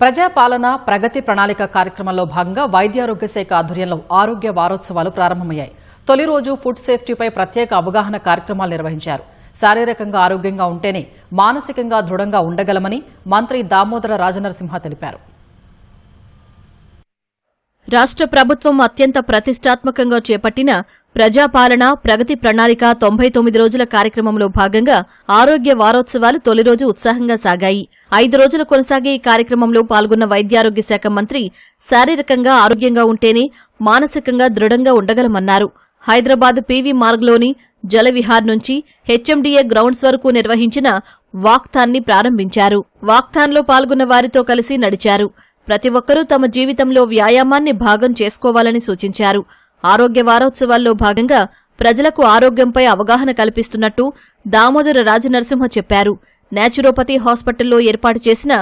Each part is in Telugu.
ప్రజాపాలన ప్రగతి ప్రణాళిక కార్యక్రమంలో భాగంగా వైద్యారోగ్య శాఖ ఆధ్వర్యంలో ఆరోగ్య వారోత్సవాలు ప్రారంభమయ్యాయి. తొలి రోజు ఫుడ్ సేఫ్టీపై ప్రత్యేక అవగాహన కార్యక్రమాలు నిర్వహించారు. శారీరకంగా ఆరోగ్యంగా ఉంటేనే మానసికంగా దృఢంగా ఉండగలమని మంత్రి దామోదర రాజనరసింహ తెలిపారు. రాష్ట్ర ప్రభుత్వం అత్యంత ప్రతిష్టాత్మకంగా చేపట్టిన ప్రజాపాలన ప్రగతి ప్రణాళిక 99 రోజుల కార్యక్రమంలో భాగంగా ఆరోగ్య వారోత్సవాలు తొలి రోజు ఉత్సాహంగా సాగాయి. 5 రోజులు కొనసాగే ఈ కార్యక్రమంలో పాల్గొన్న వైద్యారోగ్య శాఖ మంత్రి శారీరకంగా ఆరోగ్యంగా ఉంటేనే మానసికంగా దృఢంగా ఉండగలమన్నారు. హైదరాబాద్ పీవీ మార్గ్లోని జలవిహార్ నుంచి హెచ్ఎండీఏ గ్రౌండ్స్ వరకు నిర్వహించిన వాక్థాన్ని ప్రారంభించారు. వాక్థాన్లో పాల్గొన్న వారితో కలిసి నడిచారు. ప్రతి ఒక్కరూ తమ జీవితంలో వ్యాయామాన్ని భాగం చేసుకోవాలని సూచించారు. ఆరోగ్య వారోత్సవాల్లో భాగంగా ప్రజలకు ఆరోగ్యంపై అవగాహన కల్పిస్తున్నట్టు దామోదర రాజనరసింహ చెప్పారు. నేచురోపతి హాస్పిటల్లో ఏర్పాటు చేసిన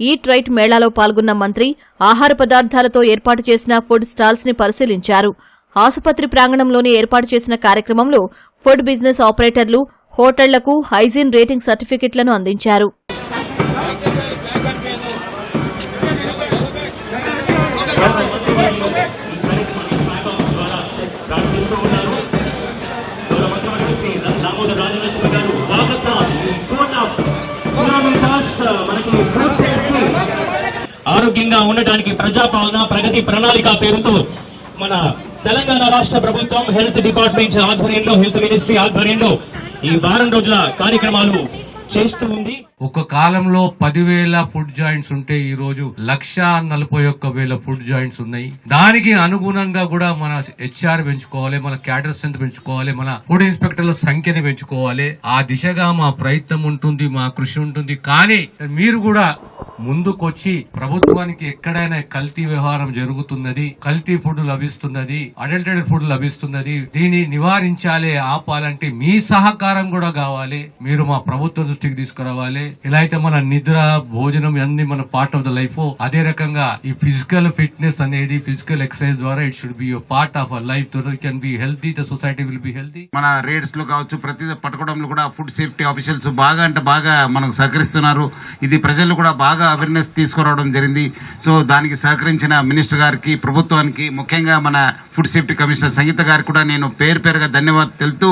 ఈట్ రైట్ మేళాలో పాల్గొన్న మంత్రి ఆహార పదార్థాలతో ఏర్పాటు చేసిన ఫుడ్ స్టాల్స్ ని పరిశీలించారు. ఆసుపత్రి ప్రాంగణంలోనే ఏర్పాటు చేసిన కార్యక్రమంలో ఫుడ్ బిజినెస్ ఆపరేటర్లు, హోటళ్లకు హైజీన్ రేటింగ్ సర్టిఫికెట్లను అందించారు. ఆరోగ్యంగా ఉండటానికి ప్రజాపాలన ప్రగతి ప్రణాళిక పేరుతో మన తెలంగాణ రాష్ట్ర ప్రభుత్వం హెల్త్ డిపార్ట్మెంట్ ఆధ్వర్యంలో, హెల్త్ మినిస్ట్రీ ఆధ్వర్యంలో ఈ వారం రోజుల కార్యక్రమాలు చేస్తూ ఉంది. ఒక కాలంలో 10,000 ఫుడ్ జాయింట్స్ ఉంటే ఈ రోజు 1,41,000 ఫుడ్ జాయింట్స్ ఉన్నాయి. దానికి అనుగుణంగా కూడా మన హెచ్ఆర్ పెంచుకోవాలి, మన క్యాడర్ స్ట్రెంత్ పెంచుకోవాలి, మన ఫుడ్ ఇన్స్పెక్టర్ల సంఖ్యని పెంచుకోవాలి. ఆ దిశగా మా ప్రయత్నం ఉంటుంది, మా కృషి ఉంటుంది. కానీ మీరు కూడా ముందుకొచ్చి ప్రభుత్వానికి ఎక్కడైనా కల్తీ వ్యవహారం జరుగుతున్నది, కల్తీ ఫుడ్ లభిస్తున్నది, అడల్టెడ్ ఫుడ్ లభిస్తున్నది, దీన్ని నివారించాలి, ఆపాలంటే మీ సహకారం కూడా కావాలి. మీరు మా ప్రభుత్వ దృష్టికి తీసుకురావాలి. ఇలా అయితే మన నిద్ర, భోజనం అన్ని మన పార్ట్ ఆఫ్ ద లైఫ్. అదే రకంగా ఈ ఫిజికల్ ఫిట్నెస్ అనేది ఫిజికల్ ఎక్సర్సైజ్ ద్వారా it should be part of our life. So that can be healthy, the society will be healthy. మన రేడ్స్ లో కావచ్చు, ప్రతి పట్టుకోవడంలో కూడా ఫుడ్ సేఫ్టీ ఆఫీషియల్స్ బాగా మనకు సహకరిస్తున్నారు. ఇది ప్రజలు కూడా బాగా అవేర్నెస్ తీసుకురావడం జరిగింది. సో దానికి సహకరించిన మినిస్టర్ గారికి, ప్రభుత్వానికి, ముఖ్యంగా మన ఫుడ్ సేఫ్టీ కమిషనర్ సంగీత గారికి కూడా నేను పేరుగా ధన్యవాదాలు తెలుపుతూ,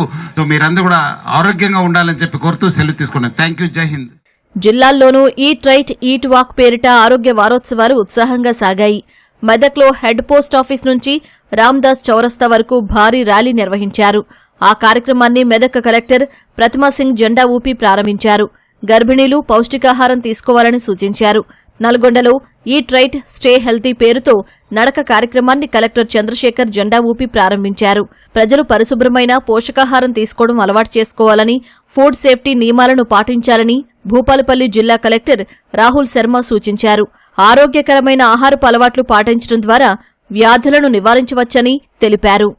మీరందరూ కూడా ఆరోగ్యంగా ఉండాలని చెప్పి కోరుతూ సెలవు తీసుకున్నాను. Thank you. జై హింద్. జిల్లాల్లోనూ ఈట్ రైట్ ఈట్ వాక్ పేరిట ఆరోగ్య వారోత్సవాలు ఉత్సాహంగా సాగాయి. మెదక్లో హెడ్ పోస్ట్ ఆఫీస్ నుంచి రామ్దాస్ చౌరస్తా వరకు భారీ ర్యాలీ నిర్వహించారు. ఆ కార్యక్రమాన్ని మెదక్ కలెక్టర్ ప్రతిమా సింగ్ జెండా ఊపి ప్రారంభించారు. గర్భిణీలు పౌష్టికాహారం తీసుకోవాలని సూచించారు. నల్గొండలో ఈట్ రైట్ స్టే హెల్తీ పేరుతో నడక కార్యక్రమాన్ని కలెక్టర్ చంద్రశేఖర్ జెండా ఊపి ప్రారంభించారు. ప్రజలు పరిశుభ్రమైన పోషకాహారం తీసుకోవడం అలవాటు చేసుకోవాలని, ఫుడ్ సేఫ్టీ నియమాలను పాటించాలని భూపాలపల్లి జిల్లా కలెక్టర్ రాహుల్ శర్మ సూచించారు. ఆరోగ్యకరమైన ఆహారపు అలవాట్లు పాటించడం ద్వారా వ్యాధులను నివారించవచ్చని తెలిపారు.